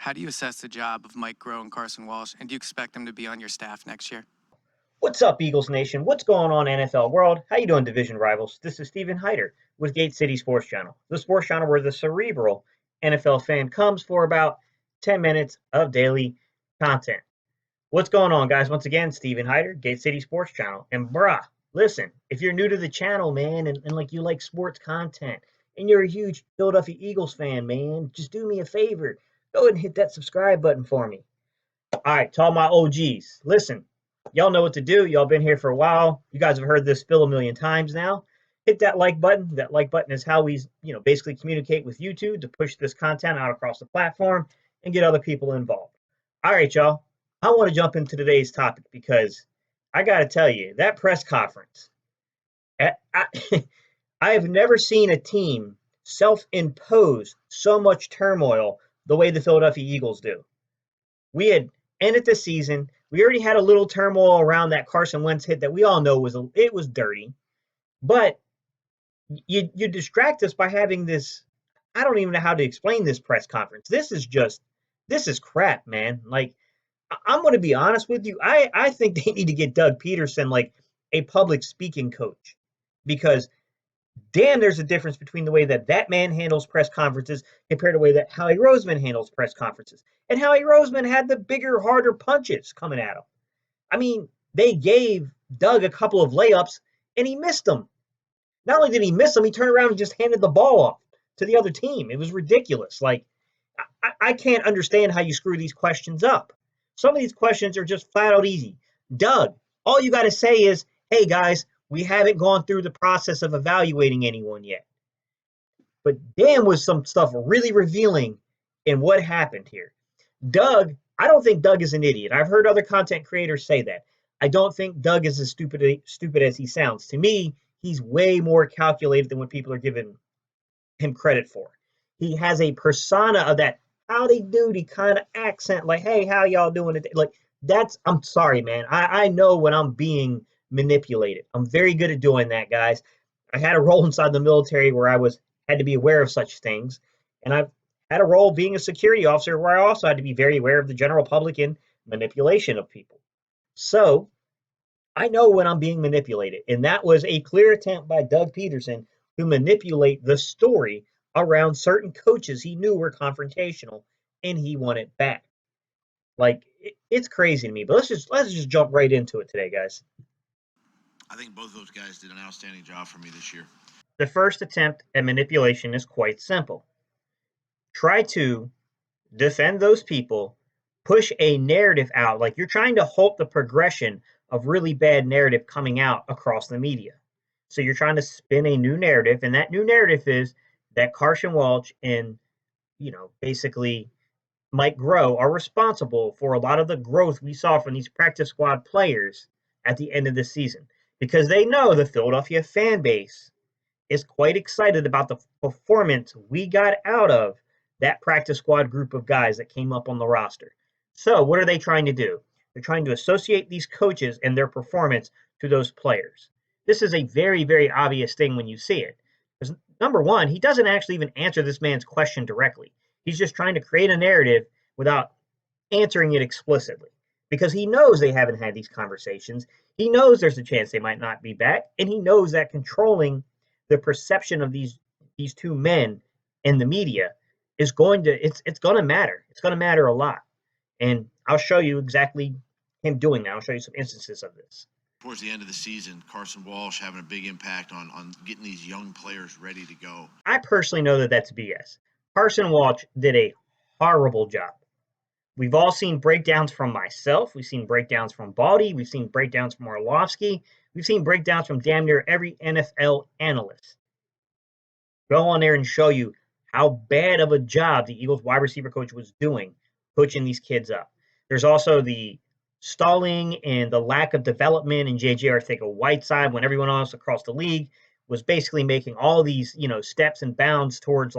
How do you assess the job of Mike Groh and Carson Walch, and do you expect them to be on your staff next year? What's up, Eagles Nation? What's going on, NFL world? How you doing, division rivals? This is Steven Hyder with Gate City Sports Channel, the sports channel where the cerebral NFL fan comes for about 10 minutes of daily content. What's going on, guys? Once again, Steven Hyder, Gate City Sports Channel. And bruh, listen, if you're new to the channel, man, and like you like sports content, and you're a huge Philadelphia Eagles fan, man, just do me a favor. Go ahead and hit that subscribe button for me. All right, to all my OGs, listen, y'all know what to do. Y'all been here for a while. You guys have heard this spill a million times now. Hit that like button. That like button is how we, basically communicate with YouTube to push this content out across the platform and get other people involved. All right, y'all. I want to jump into today's topic because I got to tell you, that press conference, I have never seen a team self-impose so much turmoil the way the Philadelphia Eagles do. We had ended the season. We already had a little turmoil around that Carson Wentz hit that we all know was dirty. But you distract us by having this. I don't even know how to explain this press conference. This is crap, man. Like, I'm going to be honest with you. I think they need to get Doug Peterson like a public speaking coach, because damn, there's a difference between the way that man handles press conferences compared to the way that Howie Roseman handles press conferences. And Howie Roseman had the bigger, harder punches coming at him. I mean, they gave Doug a couple of layups, and he missed them. Not only did he miss them, he turned around and just handed the ball off to the other team. It was ridiculous. Like, I can't understand how you screw these questions up. Some of these questions are just flat out easy. Doug, all you got to say is, hey, guys, we haven't gone through the process of evaluating anyone yet. But damn, was some stuff really revealing in what happened here. Doug, I don't think Doug is an idiot. I've heard other content creators say that. I don't think Doug is as stupid as he sounds. To me, he's way more calculated than what people are giving him credit for. He has a persona of that howdy doody kind of accent, like, hey, how y'all doing today? Like, I'm sorry, man. I know when I'm being manipulated. I'm very good at doing that, guys. I had a role inside the military where I had to be aware of such things, and I've had a role being a security officer where I also had to be very aware of the general public and manipulation of people. So I know when I'm being manipulated, and that was a clear attempt by Doug Peterson to manipulate the story around certain coaches he knew were confrontational, and he won it back. Like, it's crazy to me, but let's just jump right into it today, guys. I think both those guys did an outstanding job for me this year. The first attempt at manipulation is quite simple. Try to defend those people, push a narrative out, like you're trying to halt the progression of really bad narrative coming out across the media. So you're trying to spin a new narrative, and that new narrative is that Carson Walch and, basically Mike Groh are responsible for a lot of the growth we saw from these practice squad players at the end of the season, because they know the Philadelphia fan base is quite excited about the performance we got out of that practice squad group of guys that came up on the roster. So what are they trying to do? They're trying to associate these coaches and their performance to those players. This is a very, very obvious thing when you see it. Because number one, he doesn't actually even answer this man's question directly. He's just trying to create a narrative without answering it explicitly, because he knows they haven't had these conversations. He knows there's a chance they might not be back, and he knows that controlling the perception of these two men in the media is going to matter. It's going to matter a lot. And I'll show you exactly him doing that. I'll show you some instances of this. Towards the end of the season, Carson Walch having a big impact on getting these young players ready to go. I personally know that that's BS. Carson Walch did a horrible job. We've all seen breakdowns from myself. We've seen breakdowns from Baldy. We've seen breakdowns from Orlovsky. We've seen breakdowns from damn near every NFL analyst. Go on there and show you how bad of a job the Eagles wide receiver coach was doing coaching these kids up. There's also the stalling and the lack of development in J.J. Arcega-Whiteside when everyone else across the league was basically making all these, steps and bounds towards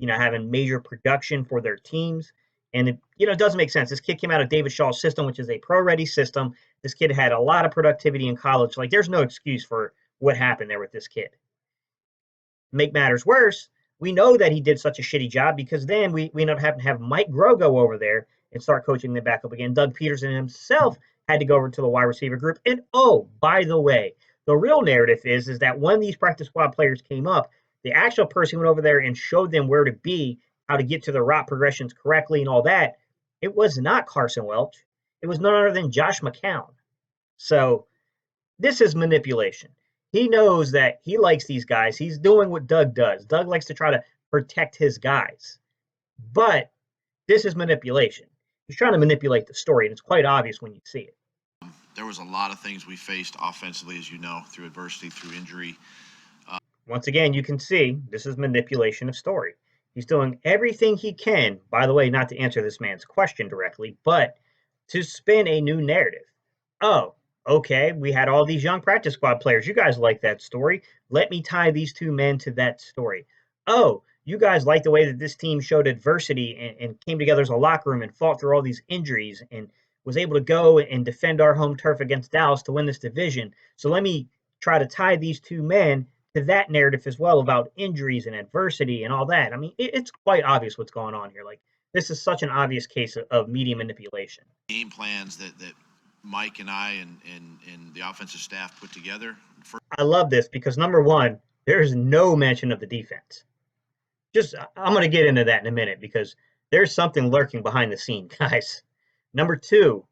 having major production for their teams. And it doesn't make sense. This kid came out of David Shaw's system, which is a pro-ready system. This kid had a lot of productivity in college. Like, there's no excuse for what happened there with this kid. Make matters worse, We know that he did such a shitty job because then we ended up having to have Mike Groh go over there and start coaching them back up again. Doug Peterson himself had to go over to the wide receiver group. And oh, by the way, the real narrative is that when these practice squad players came up, the actual person went over there and showed them where to be, how to get to the route progressions correctly and all that. It was not Carson Welch. It was none other than Josh McCown. So this is manipulation. He knows that he likes these guys. He's doing what Doug does. Doug likes to try to protect his guys. But this is manipulation. He's trying to manipulate the story, and it's quite obvious when you see it. There was a lot of things we faced offensively, as you know, through adversity, through injury. Once again, you can see this is manipulation of story. He's doing everything he can, by the way, not to answer this man's question directly, but to spin a new narrative. Oh, okay, we had all these young practice squad players. You guys like that story. Let me tie these two men to that story. Oh, you guys like the way that this team showed adversity and came together as a locker room and fought through all these injuries and was able to go and defend our home turf against Dallas to win this division. So let me try to tie these two men to that narrative as well about injuries and adversity and all that. I mean, it's quite obvious what's going on here. Like, this is such an obvious case of media manipulation. Game plans that Mike and I and the offensive staff put together. I love this because number one, there's no mention of the defense. I'm going to get into that in a minute because there's something lurking behind the scene, guys. Number two,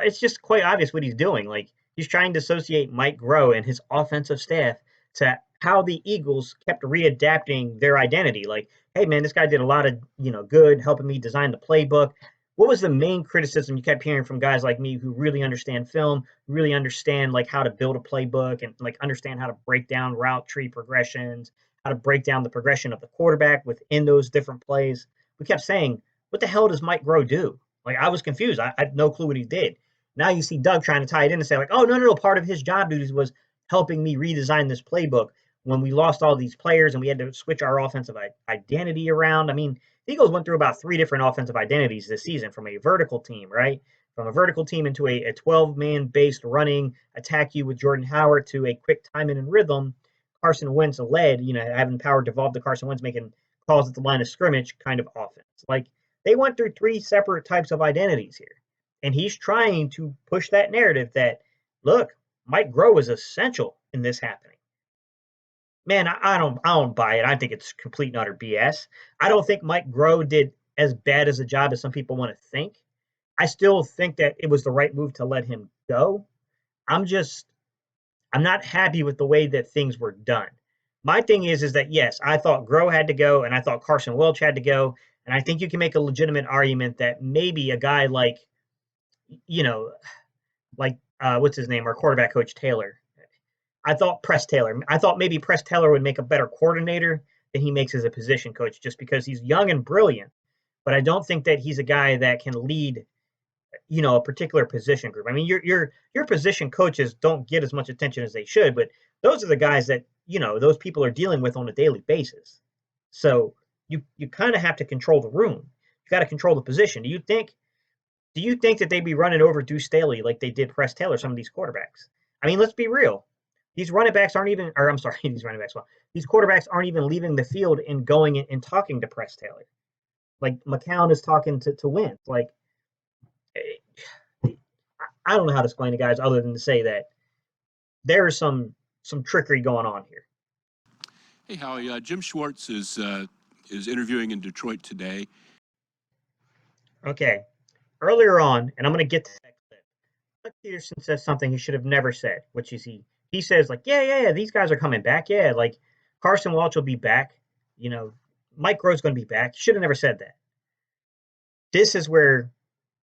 it's just quite obvious what he's doing. Like, he's trying to associate Mike Groh and his offensive staff to how the Eagles kept readapting their identity. Like, hey, man, this guy did a lot of, good helping me design the playbook. What was the main criticism you kept hearing from guys like me who really understand film, really understand like how to build a playbook and like understand how to break down route tree progressions, how to break down the progression of the quarterback within those different plays? We kept saying, what the hell does Mike Groh do? Like, I was confused. I had no clue what he did. Now you see Doug trying to tie it in and say like, oh, no, part of his job duties was helping me redesign this playbook when we lost all these players and we had to switch our offensive identity around. I mean, the Eagles went through about 3 different offensive identities this season, from a vertical team, right? From a vertical team into a 12-man based running attack you with Jordan Howard to a quick timing and rhythm. Carson Wentz led, having power devolved to Carson Wentz making calls at the line of scrimmage kind of offense. Like, they went through 3 separate types of identities here. And he's trying to push that narrative that, look, Mike Groh is essential in this happening. Man, I don't buy it. I think it's complete and utter BS. I don't think Mike Groh did as bad as a job as some people want to think. I still think that it was the right move to let him go. I'm not happy with the way that things were done. My thing is that yes, I thought Groh had to go and I thought Carson Welch had to go. And I think you can make a legitimate argument that maybe a guy like, what's his name, our quarterback coach Taylor. I thought maybe Press Taylor would make a better coordinator than he makes as a position coach just because he's young and brilliant. But I don't think that he's a guy that can lead, a particular position group. I mean, your position coaches don't get as much attention as they should, but those are the guys that, those people are dealing with on a daily basis. So you kind of have to control the room. You got to control the position. Do you think that they'd be running over Deuce Staley like they did Press Taylor, some of these quarterbacks? I mean, let's be real. These running backs aren't even, or I'm sorry, these quarterbacks aren't even leaving the field and going and talking to Press Taylor. Like, McCown is talking to Wentz. Like, I don't know how to explain it, guys, other than to say that there is some trickery going on here. Hey, Howie. Jim Schwartz is interviewing in Detroit today. Okay. Earlier on, and I'm going to get to that clip, Doug Peterson says something he should have never said, which is he says, like, yeah, these guys are coming back. Yeah, like, Carson Walch will be back. Mike Groh's going to be back. Should have never said that. This is where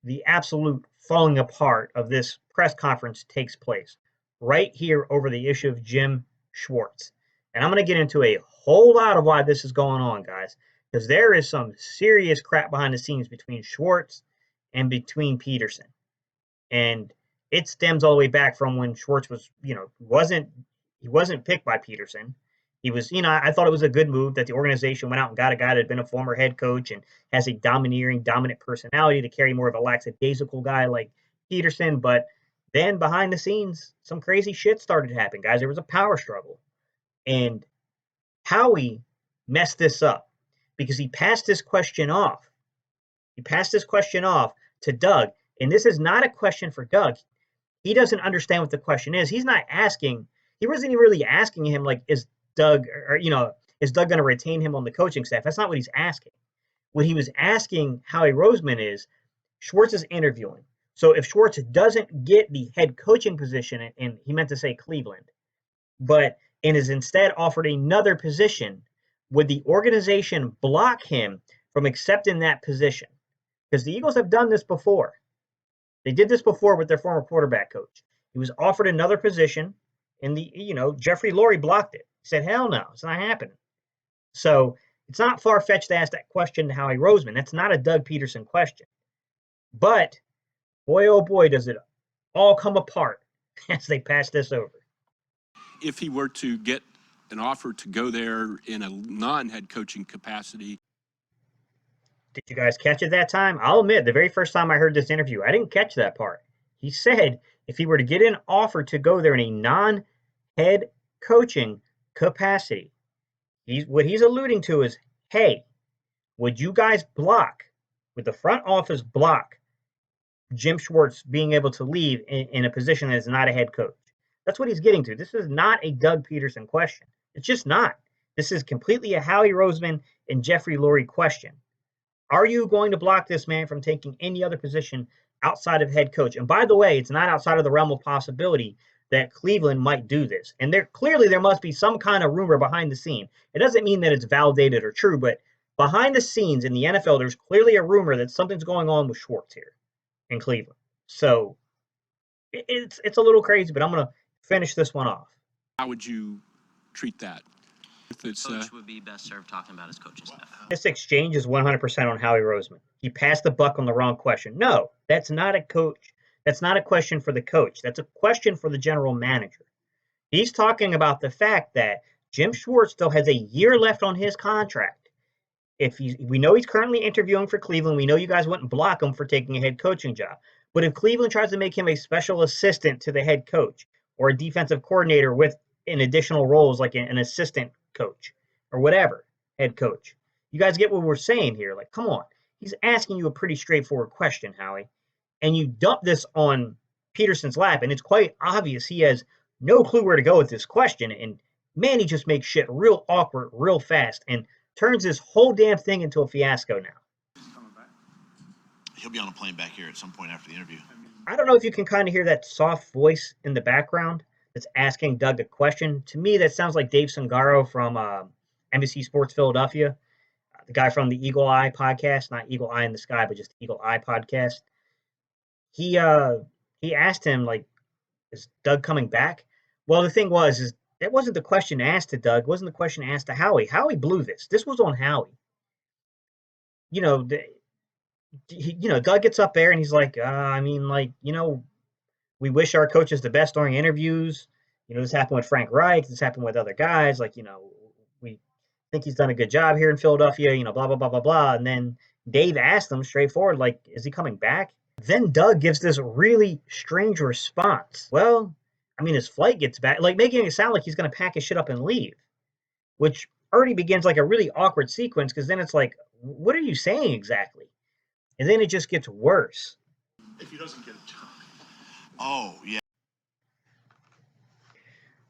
the absolute falling apart of this press conference takes place, right here over the issue of Jim Schwartz. And I'm going to get into a whole lot of why this is going on, guys, because there is some serious crap behind the scenes between Schwartz and between Peterson. And it stems all the way back from when Schwartz was, wasn't picked by Peterson. He was, I thought it was a good move that the organization went out and got a guy that had been a former head coach and has a dominant personality to carry more of a lackadaisical guy like Peterson. But then behind the scenes, some crazy shit started to happen, guys. There was a power struggle. And Howie messed this up because he passed this question off. He passed this question off to Doug, and this is not a question for Doug. He doesn't understand what the question is. He's not asking. He wasn't really asking him like, is Doug or is Doug going to retain him on the coaching staff? That's not what he's asking. What he was asking Howie Roseman is Schwartz is interviewing. So if Schwartz doesn't get the head coaching position, and he meant to say Cleveland, but and is instead offered another position, would the organization block him from accepting that position? Because the Eagles have done this before. They did this before with their former quarterback coach. He was offered another position, and Jeffrey Lurie blocked it. He said, "Hell no, it's not happening." So it's not far-fetched to ask that question to Howie Roseman. That's not a Doug Peterson question. But boy, oh boy, does it all come apart as they pass this over. If he were to get an offer to go there in a non-head coaching capacity. Did you guys catch it that time? I'll admit, the very first time I heard this interview, I didn't catch that part. He said if he were to get an offer to go there in a non-head coaching capacity, what he's alluding to is, hey, would you guys would the front office block Jim Schwartz being able to leave in a position that is not a head coach? That's what he's getting to. This is not a Doug Peterson question. It's just not. This is completely a Howie Roseman and Jeffrey Lurie question. Are you going to block this man from taking any other position outside of head coach? And by the way, it's not outside of the realm of possibility that Cleveland might do this. And there must be some kind of rumor behind the scene. It doesn't mean that it's validated or true, but behind the scenes in the NFL, there's clearly a rumor that something's going on with Schwartz here in Cleveland. So it's a little crazy, but I'm going to finish this one off. How would you treat that? If it's, Coach would be best served talking about his coaching staff. This exchange is 100% on Howie Roseman. He passed the buck on the wrong question. No, that's not a coach. That's not a question for the coach. That's a question for the general manager. He's talking about the fact that Jim Schwartz still has a year left on his contract. We know he's currently interviewing for Cleveland. We know you guys wouldn't block him for taking a head coaching job. But if Cleveland tries to make him a special assistant to the head coach or a defensive coordinator with in additional roles like an assistant coach or whatever, head coach, you guys get what we're saying here. Like, come on. He's asking you a pretty straightforward question, Howie. And you dump this on Peterson's lap, and it's quite obvious he has no clue where to go with this question. And man, he just makes shit real awkward real fast and turns this whole damn thing into a fiasco now. He'll be on a plane back here at some point after the interview. I don't know if you can kind of hear that soft voice in the background that's asking Doug a question. To me, that sounds like Dave Sangaro from NBC Sports Philadelphia, the guy from the Eagle Eye podcast, not Eagle Eye in the Sky, but just Eagle Eye podcast. He asked him, like, is Doug coming back? Well, the thing is that wasn't the question asked to Doug. It wasn't the question asked to Howie. Howie blew this. This was on Howie. Doug gets up there and he's like, we wish our coaches the best during interviews. This happened with Frank Reich. This happened with other guys. We think he's done a good job here in Philadelphia, blah, blah, blah, blah, blah. And then Dave asked him straightforward, like, is he coming back? Then Doug gives this really strange response. Well, his flight gets back, like making it sound like he's going to pack his shit up and leave, which already begins like a really awkward sequence because then it's like, what are you saying exactly? And then it just gets worse. If he doesn't get a job. Oh, yeah.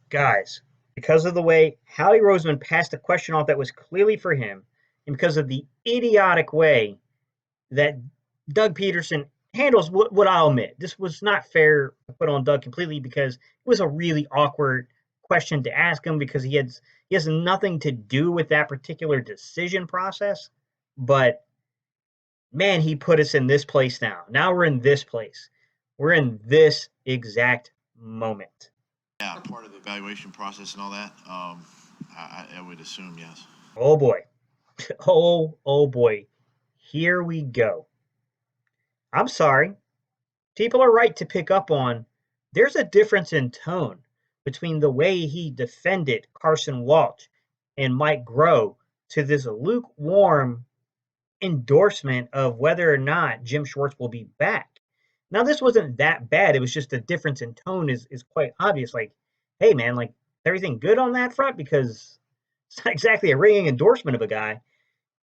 Guys, because of the way Howie Roseman passed a question off that was clearly for him, and because of the idiotic way that Doug Peterson handles what I'll admit, this was not fair to put on Doug completely because it was a really awkward question to ask him because he has nothing to do with that particular decision process. But man, he put us in this place now. Now we're in this place. We're in this exact moment. Yeah, part of the evaluation process and all that. I would assume, yes. Oh boy. Oh boy. Here we go. I'm sorry. People are right to pick up on there's a difference in tone between the way he defended Carson Walch and Mike Groh to this lukewarm endorsement of whether or not Jim Schwartz will be back. Now, this wasn't that bad. It was just the difference in tone is quite obvious. Like, hey, man, like, everything good on that front? Because It's not exactly a ringing endorsement of a guy.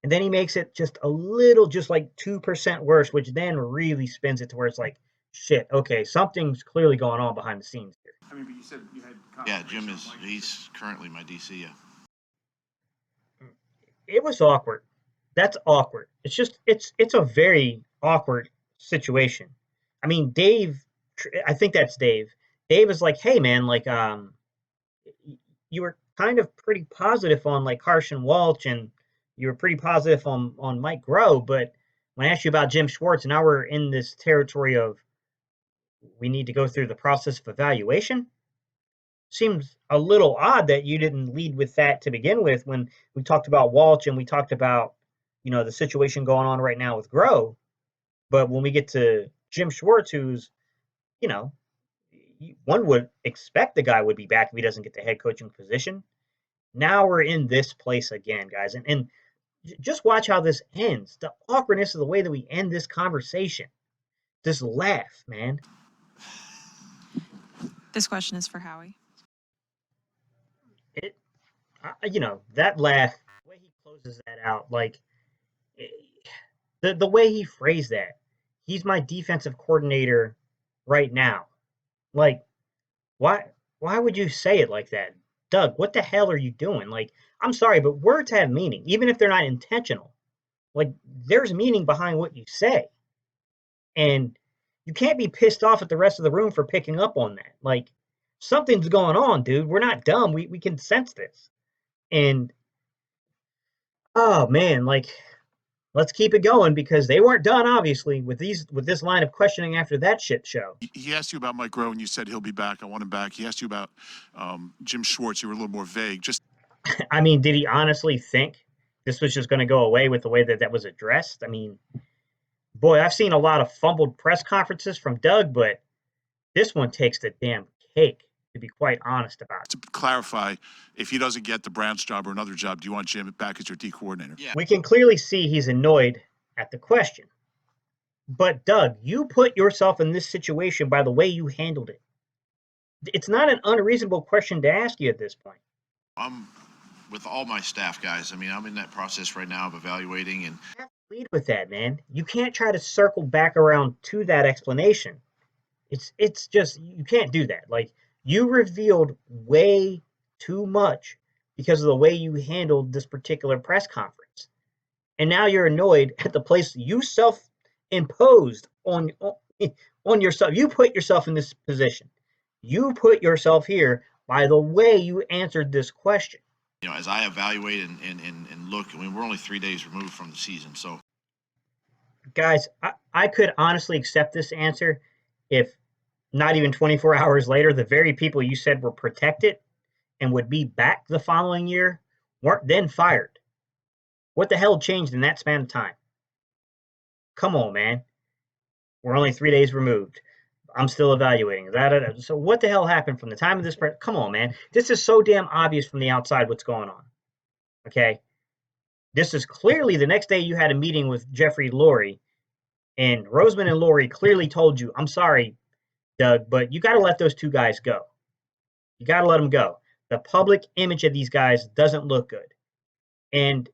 And then he makes it just a little, just like 2% worse, which then really spins it to where it's like, shit, okay, something's clearly going on behind the scenes here. I mean, but you said you had. Yeah, Jim he's currently my DC. Yeah. It was awkward. That's awkward. It's a very awkward situation. I mean, Dave, I think that's Dave. Dave is like, hey man, like you were kind of pretty positive on like Carson Walch and you were pretty positive on Mike Groh, but when I asked you about Jim Schwartz, now we're in this territory of we need to go through the process of evaluation. Seems a little odd that you didn't lead with that to begin with when we talked about Walch and we talked about, the situation going on right now with Groh. But when we get to Jim Schwartz, who's, you know, one would expect the guy would be back if he doesn't get the head coaching position. Now we're in this place again, guys. And just watch how this ends. The awkwardness of the way that we end this conversation. Just laugh, man. This question is for Howie. It, that laugh, the way he closes that out, like the way he phrased that. He's my defensive coordinator right now. Like, why would you say it like that? Doug, what the hell are you doing? Like, I'm sorry, but words have meaning, even if they're not intentional. Like, there's meaning behind what you say. And you can't be pissed off at the rest of the room for picking up on that. Like, something's going on, dude. We're not dumb. We can sense this. And oh man, like let's keep it going because they weren't done obviously with this line of questioning after that shit show. He asked you about Mike Groh, and you said he'll be back. I want him back. He asked you about Jim Schwartz. You were a little more vague. Just I mean, did he honestly think this was just going to go away with the way that was addressed? I mean, boy, I've seen a lot of fumbled press conferences from Doug, but this one takes the damn cake, to be quite honest about it. to clarify, if he doesn't get the Browns job or another job, do you want Jim back as your D coordinator? Yeah. We can clearly see he's annoyed at the question. But Doug, you put yourself in this situation by the way you handled it. It's not an unreasonable question to ask you at this point. I'm with all my staff guys. I mean, I'm in that process right now of evaluating, and You have to lead with that, man. You can't try to circle back around to that explanation. It's just you can't do that. Like you revealed way too much because of the way you handled this particular press conference. And now you're annoyed at the place you self-imposed on yourself. You put yourself in this position. You put yourself here by the way you answered this question. as I evaluate and look, I mean, we're only 3 days removed from the season, so Guys, I could honestly accept this answer if not even 24 hours later, the very people you said were protected and would be back the following year weren't then fired. What the hell changed in that span of time? Come on, man. We're only 3 days removed. I'm still evaluating. So what the hell happened from the time of this? Come on, man. This is so damn obvious from the outside what's going on. Okay? This is clearly the next day you had a meeting with Jeffrey Lurie, and Roseman and Lurie clearly told you, I'm sorry, Doug, but you got to let those two guys go. You got to let them go. The public image of these guys doesn't look good. And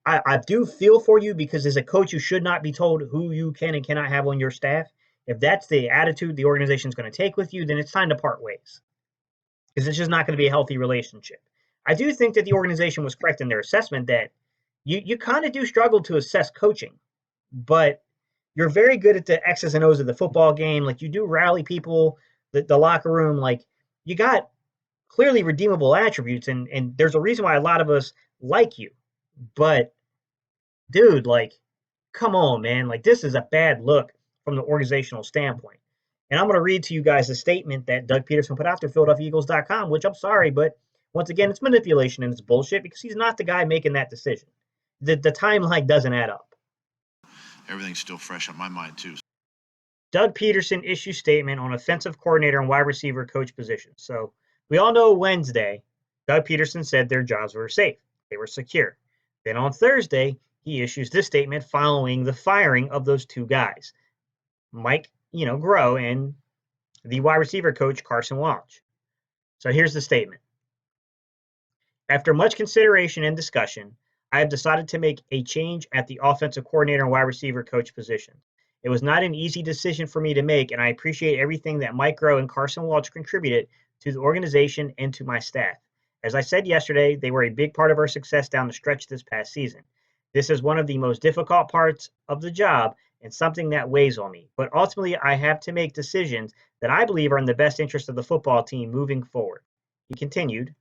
I do feel for you because as a coach, you should not be told who you can and cannot have on your staff. If that's the attitude the organization is going to take with you, then it's time to part ways because it's just not going to be a healthy relationship. I do think that the organization was correct in their assessment that you kind of do struggle to assess coaching, but you're very good at the X's and O's of the football game. Like you do rally people, the locker room, like you got clearly redeemable attributes. And there's a reason why a lot of us like you, but dude, like, come on, man. Like this is a bad look from the organizational standpoint. And I'm going to read to you guys a statement that Doug Peterson put out there, PhiladelphiaEagles.com, which I'm sorry, but once again, it's manipulation and it's bullshit because he's not the guy making that decision. The timeline doesn't add up. everything's still fresh on my mind too. Doug Peterson issues statement on offensive coordinator and wide receiver coach positions. So we all know Wednesday, Doug Peterson said their jobs were safe. They were secure. Then on Thursday, he issues this statement following the firing of those two guys, Mike, Groh, and the wide receiver coach, Carson Walch. So here's the statement. After much consideration and discussion, I have decided to make a change at the offensive coordinator and wide receiver coach position. It was not an easy decision for me to make, and I appreciate everything that Mike Groh and Carson Walch contributed to the organization and to my staff. As I said yesterday, they were a big part of our success down the stretch this past season. This is one of the most difficult parts of the job and something that weighs on me. But ultimately, I have to make decisions that I believe are in the best interest of the football team moving forward. He continued,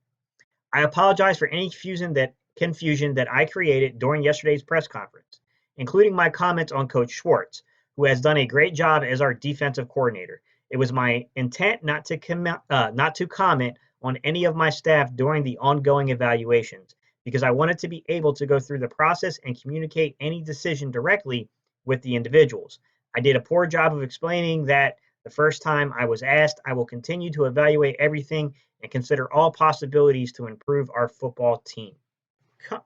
I apologize for any confusion that I created during yesterday's press conference, including my comments on Coach Schwartz, who has done a great job as our defensive coordinator. It was my intent not to comment on any of my staff during the ongoing evaluations because I wanted to be able to go through the process and communicate any decision directly with the individuals. I did a poor job of explaining that the first time I was asked. I will continue to evaluate everything and consider all possibilities to improve our football team.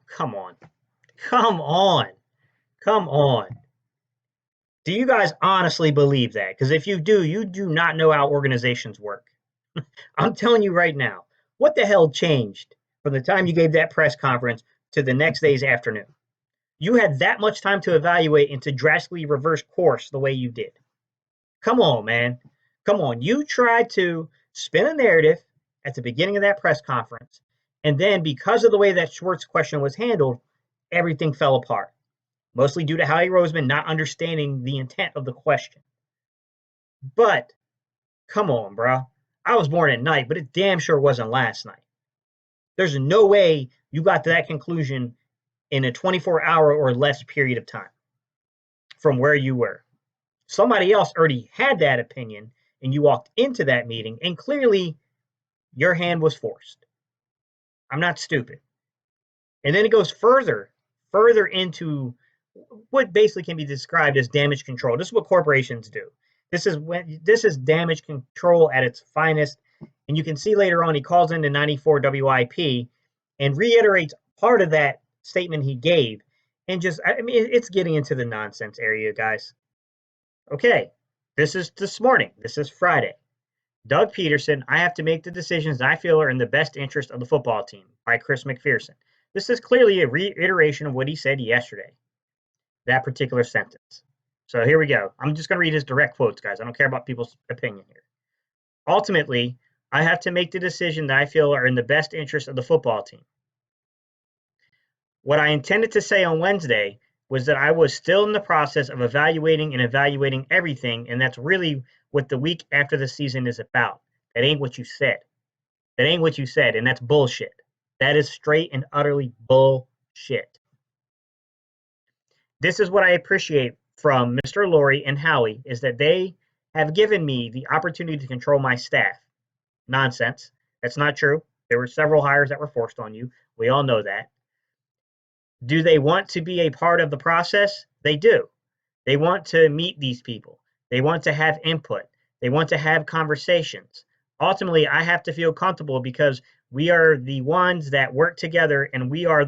Come on. Come on. Come on. Do you guys honestly believe that? Because if you do not know how organizations work. I'm telling you right now, what the hell changed from the time you gave that press conference to the next day's afternoon? You had that much time to evaluate and to drastically reverse course the way you did. Come on, man. Come on. You tried to spin a narrative at the beginning of that press conference, and then because of the way that Schwartz question was handled, everything fell apart, mostly due to Howie Roseman not understanding the intent of the question. But come on, bro. I was born at night, but it damn sure wasn't last night. There's no way you got to that conclusion in a 24-hour or less period of time from where you were. Somebody else already had that opinion, and you walked into that meeting, and clearly your hand was forced. I'm not stupid. And then it goes further into what basically can be described as damage control. This is what corporations do. This is damage control at its finest. And you can see later on he calls into 94 WIP and reiterates part of that statement he gave. And it's getting into the nonsense area, guys. Okay, this is this morning. This is Friday. Doug Peterson, I have to make the decisions I feel are in the best interest of the football team by Chris McPherson. This is clearly a reiteration of what he said yesterday, that particular sentence. So here we go. I'm just going to read his direct quotes, guys. I don't care about people's opinion here. Ultimately, I have to make the decision that I feel are in the best interest of the football team. What I intended to say on Wednesday was that I was still in the process of evaluating everything, and that's really what the week after the season is about. That ain't what you said. That ain't what you said, and that's bullshit. That is straight and utterly bullshit. This is what I appreciate from Mr. Lurie and Howie, is that they have given me the opportunity to control my staff. Nonsense. That's not true. There were several hires that were forced on you. We all know that. Do they want to be a part of the process? They do. They want to meet these people. They want to have input. They want to have conversations. Ultimately, I have to feel comfortable because we are the ones that work together and we are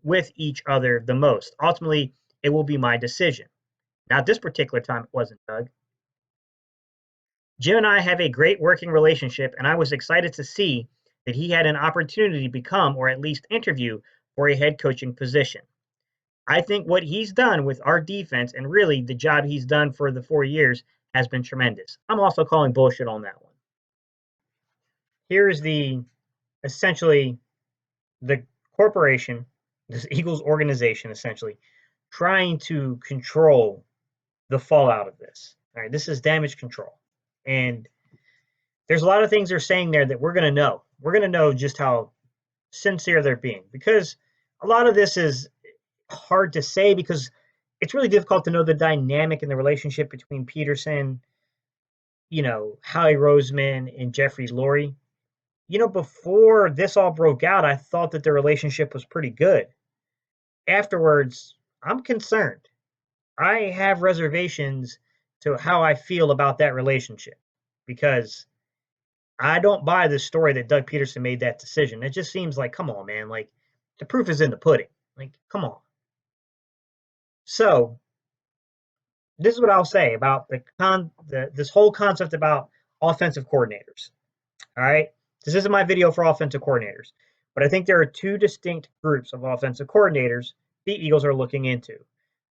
with each other the most. Ultimately, it will be my decision. Now, this particular time, it wasn't, Doug. Jim and I have a great working relationship, and I was excited to see that he had an opportunity to become, or at least interview, for a head coaching position. I think what he's done with our defense, and really the job he's done for the 4 years, has been tremendous. I'm also calling bullshit on that one. Here's essentially the corporation, this Eagles organization, essentially trying to control the fallout of this. All right, this is damage control. And there's a lot of things they're saying there that we're going to know. We're going to know just how sincere they're being, because a lot of this is hard to say because it's really difficult to know the dynamic and the relationship between Peterson, Howie Roseman and Jeffrey Lurie. Before this all broke out, I thought that the relationship was pretty good. Afterwards, I'm concerned. I have reservations to how I feel about that relationship because I don't buy this story that Doug Peterson made that decision. It just seems like, come on, man, like the proof is in the pudding. Like, come on. So this is what I'll say about this whole concept about offensive coordinators. All right. This isn't my video for offensive coordinators. But I think there are two distinct groups of offensive coordinators the Eagles are looking into.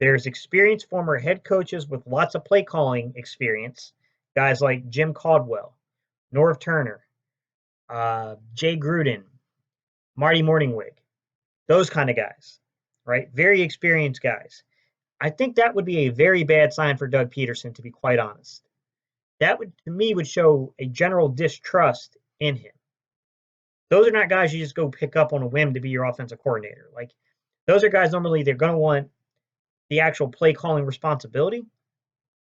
There's experienced former head coaches with lots of play calling experience, guys like Jim Caldwell, Norv Turner, Jay Gruden, Marty Morningwig, those kind of guys, right? Very experienced guys. I think that would be a very bad sign for Doug Peterson, to be quite honest. That would, to me, would show a general distrust in him. Those are not guys you just go pick up on a whim to be your offensive coordinator. Like, those are guys normally they're going to want the actual play calling responsibility.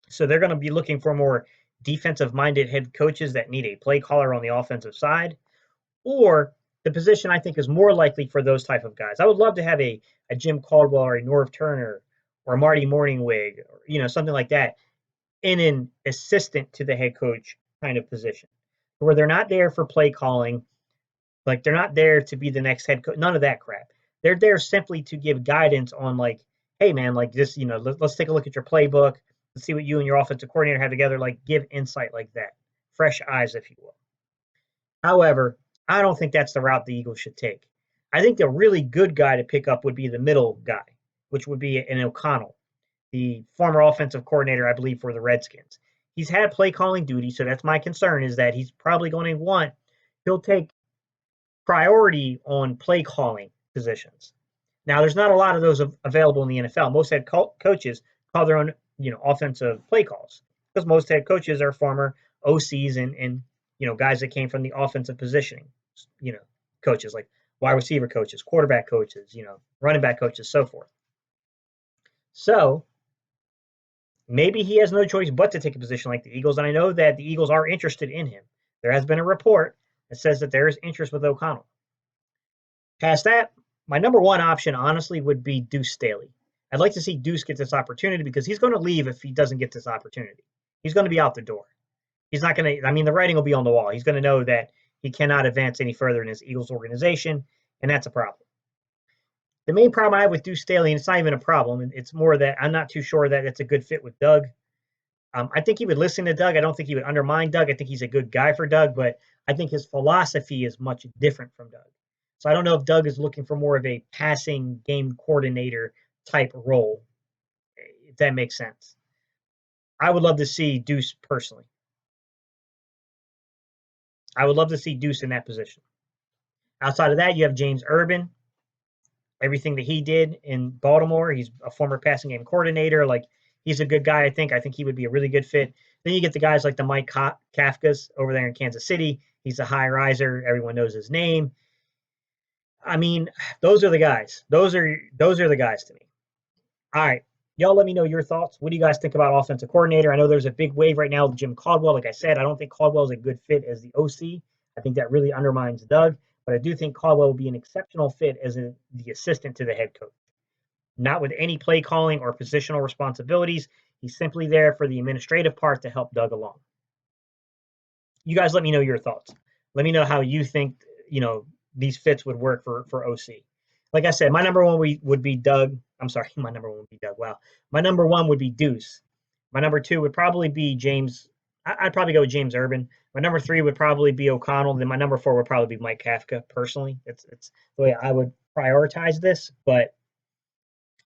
So they're going to be looking for more defensive minded head coaches that need a play caller on the offensive side. Or the position I think is more likely for those type of guys. I would love to have a Jim Caldwell or a Norv Turner or a Marty Morningwig or something like that in an assistant to the head coach kind of position, where they're not there for play calling, like they're not there to be the next head coach, none of that crap. They're there simply to give guidance on like, hey man, like this, let's take a look at your playbook, let's see what you and your offensive coordinator have together, like give insight like that, fresh eyes, if you will. However, I don't think that's the route the Eagles should take. I think the really good guy to pick up would be the middle guy, which would be an O'Connell, the former offensive coordinator, I believe, for the Redskins. He's had play calling duty, so that's my concern is that he's probably going to he'll take priority on play calling positions. Now, there's not a lot of those available in the NFL. Most head coaches call their own, offensive play calls because most head coaches are former OCs and guys that came from the offensive positioning, coaches like wide receiver coaches, quarterback coaches, running back coaches, so forth. So maybe he has no choice but to take a position like the Eagles. And I know that the Eagles are interested in him. There has been a report that says that there is interest with O'Connell. Past that, my number one option, honestly, would be Deuce Staley. I'd like to see Deuce get this opportunity because he's going to leave if he doesn't get this opportunity. He's going to be out the door. He's not going to, the writing will be on the wall. He's going to know that he cannot advance any further in his Eagles organization, and that's a problem. The main problem I have with Deuce Staley, and it's not even a problem, it's more that I'm not too sure that it's a good fit with Doug. I think he would listen to Doug. I don't think he would undermine Doug. I think he's a good guy for Doug, but I think his philosophy is much different from Doug. So I don't know if Doug is looking for more of a passing game coordinator type role, if that makes sense. I would love to see Deuce personally. I would love to see Deuce in that position. Outside of that, you have James Urban. Everything that he did in Baltimore, he's a former passing game coordinator. Like, he's a good guy, I think. I think he would be a really good fit. Then you get the guys like the Mike Kafkas over there in Kansas City. He's a high riser. Everyone knows his name. Those are the guys. Those are the guys to me. All right. Y'all let me know your thoughts. What do you guys think about offensive coordinator? I know there's a big wave right now with Jim Caldwell. Like I said, I don't think Caldwell is a good fit as the OC. I think that really undermines Doug. But I do think Caldwell will be an exceptional fit as the assistant to the head coach. Not with any play calling or positional responsibilities. He's simply there for the administrative part to help Doug along. You guys let me know your thoughts. Let me know how you think, these fits would work for OC. Like I said, my number one would be Doug. I'm sorry, my number one would be Doug. Wow. My number one would be Deuce. My number two would probably be James. I'd probably go with James Urban. My number three would probably be O'Connell. Then my number four would probably be Mike Kafka. Personally, it's the way I would prioritize this. But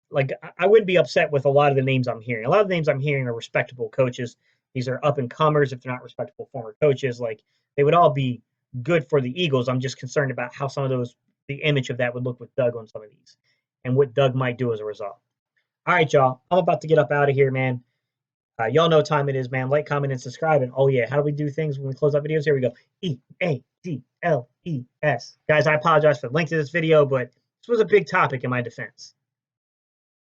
like, I wouldn't be upset with a lot of the names I'm hearing. A lot of the names I'm hearing are respectable coaches. These are up and comers. If they're not respectable former coaches, like they would all be good for the Eagles. I'm just concerned about how some of those, the image of that would look with Doug on some of these, and what Doug might do as a result. All right, y'all. I'm about to get up out of here, man. Y'all know what time it is, man. Like, comment, and subscribe. And oh yeah, how do we do things when we close out videos? Here we go. EADLES. Guys, I apologize for the length of this video, but this was a big topic in my defense.